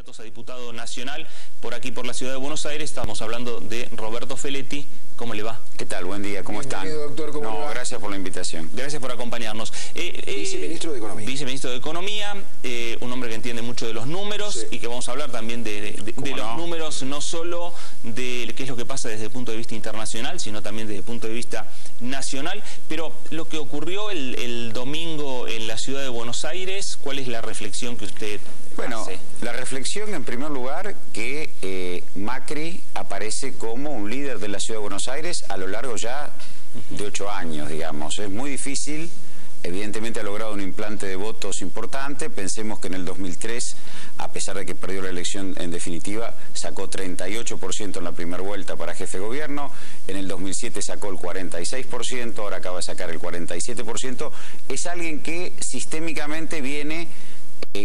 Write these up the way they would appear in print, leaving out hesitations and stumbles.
candidatos a diputado nacional por aquí, por la ciudad de Buenos Aires. Estamos hablando de Roberto Feletti. ¿Cómo le va? ¿Qué tal? Buen día, ¿cómo están? Doctor, ¿cómo le va? Gracias por la invitación. Gracias por acompañarnos. Viceministro de Economía. Viceministro de Economía, un hombre que entiende mucho de los números, sí, y que vamos a hablar también de los números, no solo de qué es lo que pasa desde el punto de vista internacional, sino también desde el punto de vista nacional. Pero lo que ocurrió el domingo en la ciudad de Buenos Aires, ¿cuál es la reflexión que usted hace? La reflexión, en primer lugar, que Macri aparece como un líder de la ciudad de Buenos Aires a lo largo ya de 8 años, digamos. Es muy difícil, evidentemente ha logrado un implante de votos importante. Pensemos que en el 2003, a pesar de que perdió la elección en definitiva, sacó 38% en la primera vuelta para jefe de gobierno. En el 2007 sacó el 46%, ahora acaba de sacar el 47%. Es alguien que sistémicamente viene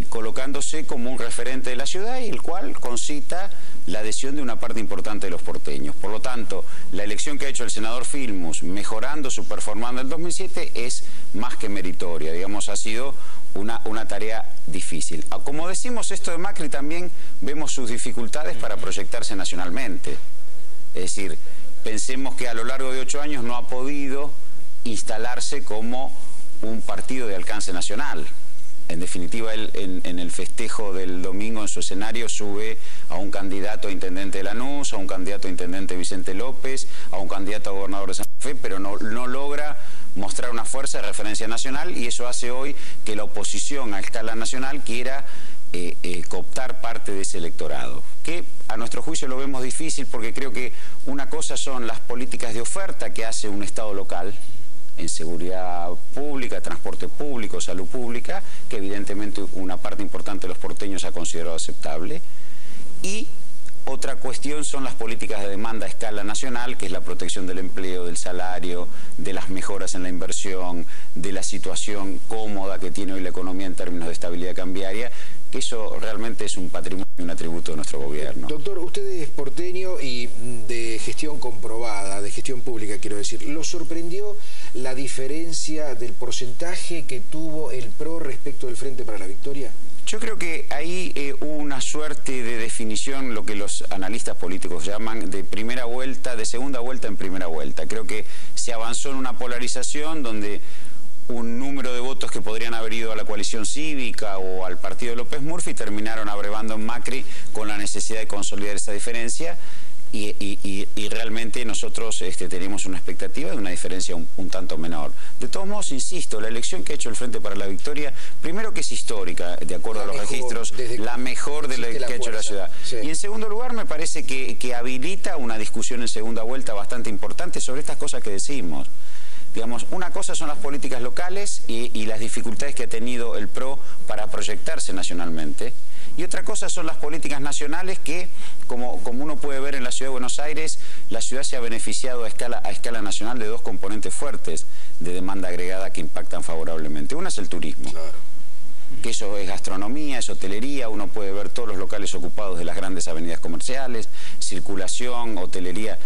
colocándose como un referente de la ciudad y el cual concita la adhesión de una parte importante de los porteños. Por lo tanto, la elección que ha hecho el senador Filmus, mejorando su performance del 2007, es más que meritoria. Digamos, ha sido una tarea difícil. Como decimos esto de Macri, también vemos sus dificultades para proyectarse nacionalmente. Es decir, pensemos que a lo largo de 8 años no ha podido instalarse como un partido de alcance nacional. En definitiva, él en el festejo del domingo en su escenario sube a un candidato a intendente de Lanús, a un candidato a intendente Vicente López, a un candidato a gobernador de Santa Fe, pero no logra mostrar una fuerza de referencia nacional, y eso hace hoy que la oposición a escala nacional quiera cooptar parte de ese electorado, que a nuestro juicio lo vemos difícil, porque creo que una cosa son las políticas de oferta que hace un Estado local en seguridad pública, transporte público, salud pública, que evidentemente una parte importante de los porteños ha considerado aceptable, y otra cuestión son las políticas de demanda a escala nacional, que es la protección del empleo, del salario, de las mejoras en la inversión, de la situación cómoda que tiene hoy la economía en términos de estabilidad cambiaria, que eso realmente es un patrimonio y un atributo de nuestro gobierno. Doctor, usted es porteño y de gestión comprobada, de gestión pública, quiero decir. ¿Lo sorprendió la diferencia del porcentaje que tuvo el PRO respecto del Frente para la Victoria? Yo creo que ahí hubo una suerte de definición, lo que los analistas políticos llaman de primera vuelta, de segunda vuelta en primera vuelta. Creo que se avanzó en una polarización donde un número de votos que podrían haber ido a la coalición cívica o al partido de López Murphy terminaron abrevando en Macri con la necesidad de consolidar esa diferencia. Y realmente nosotros tenemos una expectativa de una diferencia un tanto menor. De todos modos, insisto, la elección que ha hecho el Frente para la Victoria, primero que es histórica, de acuerdo a los registros, la mejor de la que ha hecho la ciudad. Sí. Y en segundo lugar, me parece que habilita una discusión en segunda vuelta bastante importante sobre estas cosas que decimos. Digamos, una cosa son las políticas locales y las dificultades que ha tenido el PRO para proyectarse nacionalmente. Y otra cosa son las políticas nacionales que, como uno puede ver en la ciudad de Buenos Aires, la ciudad se ha beneficiado a escala nacional de dos componentes fuertes de demanda agregada que impactan favorablemente. Una es el turismo, claro, que eso es gastronomía, es hotelería. Uno puede ver todos los locales ocupados de las grandes avenidas comerciales, circulación, hotelería,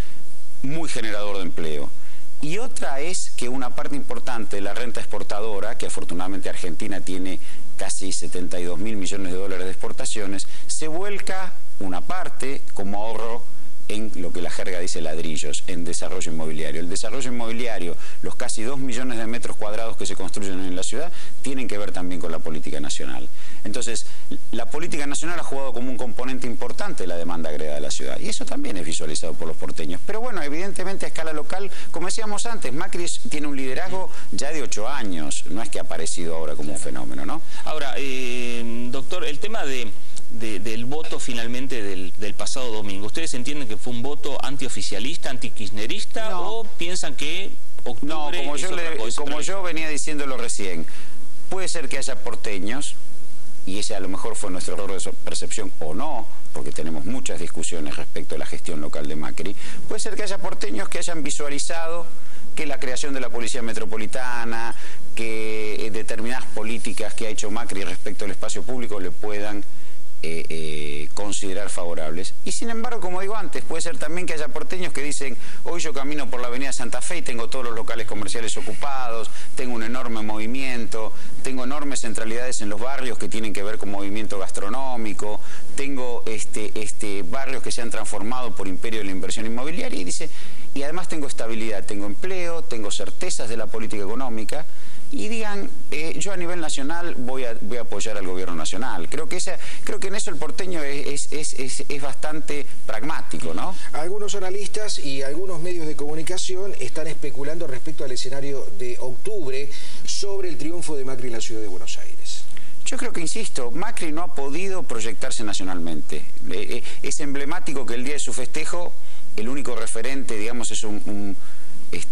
muy generador de empleo. Y otra es que una parte importante de la renta exportadora, que afortunadamente Argentina tiene casi 72.000 millones de dólares de exportaciones, se vuelca una parte como ahorro en lo que la jerga dice ladrillos, en desarrollo inmobiliario. El desarrollo inmobiliario, los casi 2 millones de metros cuadrados que se construyen en la ciudad, tienen que ver también con la política nacional. Entonces, la política nacional ha jugado como un componente importante de la demanda agregada de la ciudad, y eso también es visualizado por los porteños. Pero bueno, evidentemente a escala local, como decíamos antes, Macri tiene un liderazgo ya de 8 años, no es que ha aparecido ahora como un fenómeno, ¿no? Ahora, doctor, el tema del voto finalmente del pasado domingo, ¿ustedes entienden que fue un voto antioficialista, antikirchnerista, no, o piensan que octubre no, como yo venía diciéndolo recién, puede ser que haya porteños, y ese a lo mejor fue nuestro error de percepción o no, porque tenemos muchas discusiones respecto a la gestión local de Macri, puede ser que haya porteños que hayan visualizado que la creación de la policía metropolitana, que determinadas políticas que ha hecho Macri respecto al espacio público le puedan considerar favorables. Y sin embargo, como digo antes, puede ser también que haya porteños que dicen, hoy yo camino por la avenida Santa Fe y tengo todos los locales comerciales ocupados, tengo un enorme movimiento, tengo enormes centralidades en los barrios que tienen que ver con movimiento gastronómico, tengo barrios que se han transformado por imperio de la inversión inmobiliaria, y dice, y además tengo estabilidad, tengo empleo, tengo certezas de la política económica, y digan, yo a nivel nacional voy a apoyar al gobierno nacional. Creo que en eso el porteño es bastante pragmático, ¿no? Algunos analistas y algunos medios de comunicación están especulando respecto al escenario de octubre sobre el triunfo de Macri en la ciudad de Buenos Aires. Yo creo que, insisto, Macri no ha podido proyectarse nacionalmente. Es emblemático que el día de su festejo, el único referente, digamos, es un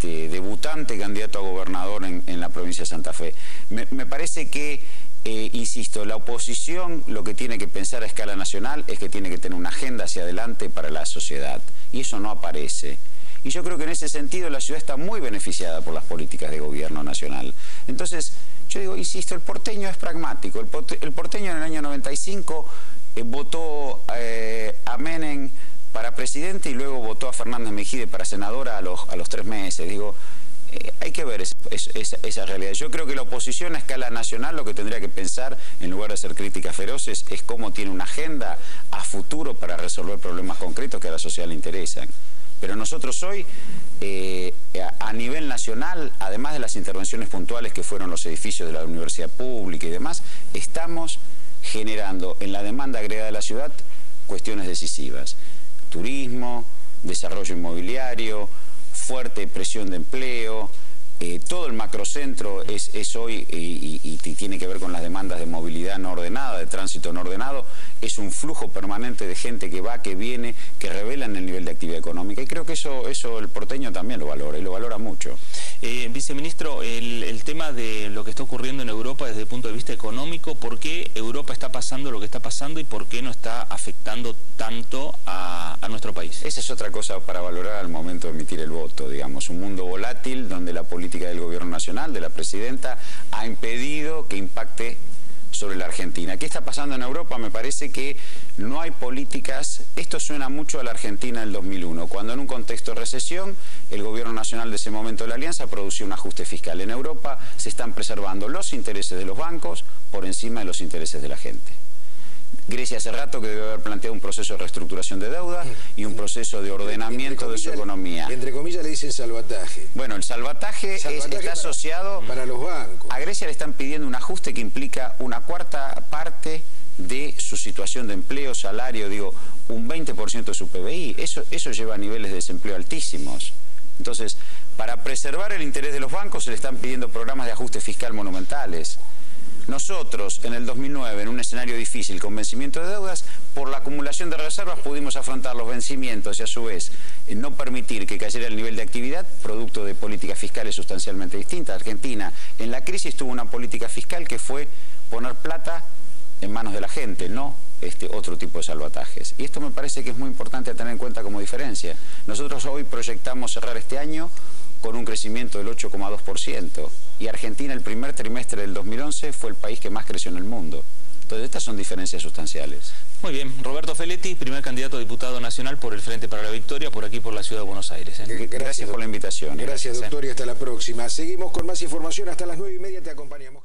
debutante candidato a gobernador en la provincia de Santa Fe. Me parece que, insisto, la oposición lo que tiene que pensar a escala nacional es que tiene que tener una agenda hacia adelante para la sociedad, y eso no aparece. Y yo creo que en ese sentido la ciudad está muy beneficiada por las políticas de gobierno nacional. Entonces, yo digo, insisto, el porteño es pragmático. El porteño en el año 95 votó a Menem para presidente y luego votó a Fernández Mejide para senadora a los 3 meses. Digo, hay que ver esa realidad. Yo creo que la oposición a escala nacional lo que tendría que pensar, en lugar de hacer críticas feroces, es cómo tiene una agenda a futuro para resolver problemas concretos que a la sociedad le interesan. Pero nosotros hoy, a nivel nacional, además de las intervenciones puntuales que fueron los edificios de la universidad pública y demás, estamos generando en la demanda agregada de la ciudad cuestiones decisivas. Turismo, desarrollo inmobiliario, fuerte presión de empleo, todo el macrocentro es hoy, y tiene que ver con las demandas de movilidad no ordenada, de tránsito no ordenado, es un flujo permanente de gente que va, que viene, que revelan el nivel de actividad económica, y creo que eso el porteño también lo valora, y lo valora mucho. Viceministro, el tema de lo que está ocurriendo en Europa desde el punto de vista económico, ¿por qué Europa está pasando lo que está pasando y por qué no está afectando tanto a nuestro país? Esa es otra cosa para valorar al momento de emitir el voto, digamos, un mundo volátil donde la política del gobierno nacional, de la presidenta, ha impedido que impacte sobre la Argentina. ¿Qué está pasando en Europa? Me parece que no hay políticas. Esto suena mucho a la Argentina del 2001, cuando en un contexto de recesión el gobierno nacional de ese momento de la Alianza produció un ajuste fiscal. En Europa se están preservando los intereses de los bancos por encima de los intereses de la gente. Grecia hace rato que debe haber planteado un proceso de reestructuración de deuda y un proceso de ordenamiento de su economía. Entre comillas le dicen salvataje. Bueno, el salvataje está asociado para los bancos. A Grecia le están pidiendo un ajuste que implica una cuarta parte de su situación de empleo, salario, digo, un 20% de su PBI. Eso lleva a niveles de desempleo altísimos. Entonces, para preservar el interés de los bancos se le están pidiendo programas de ajuste fiscal monumentales. Nosotros, en el 2009, en un escenario difícil con vencimiento de deudas, por la acumulación de reservas pudimos afrontar los vencimientos y a su vez no permitir que cayera el nivel de actividad, producto de políticas fiscales sustancialmente distintas. Argentina, en la crisis, tuvo una política fiscal que fue poner plata en manos de la gente, no otro tipo de salvatajes. Y esto me parece que es muy importante a tener en cuenta como diferencia. Nosotros hoy proyectamos cerrar este año con un crecimiento del 8,2%. Y Argentina el primer trimestre del 2011 fue el país que más creció en el mundo. Entonces estas son diferencias sustanciales. Muy bien. Roberto Feletti, primer candidato a diputado nacional por el Frente para la Victoria, por aquí por la Ciudad de Buenos Aires. Gracias por la invitación. Gracias, doctor, y hasta la próxima. Seguimos con más información. Hasta las 9:30 te acompañamos.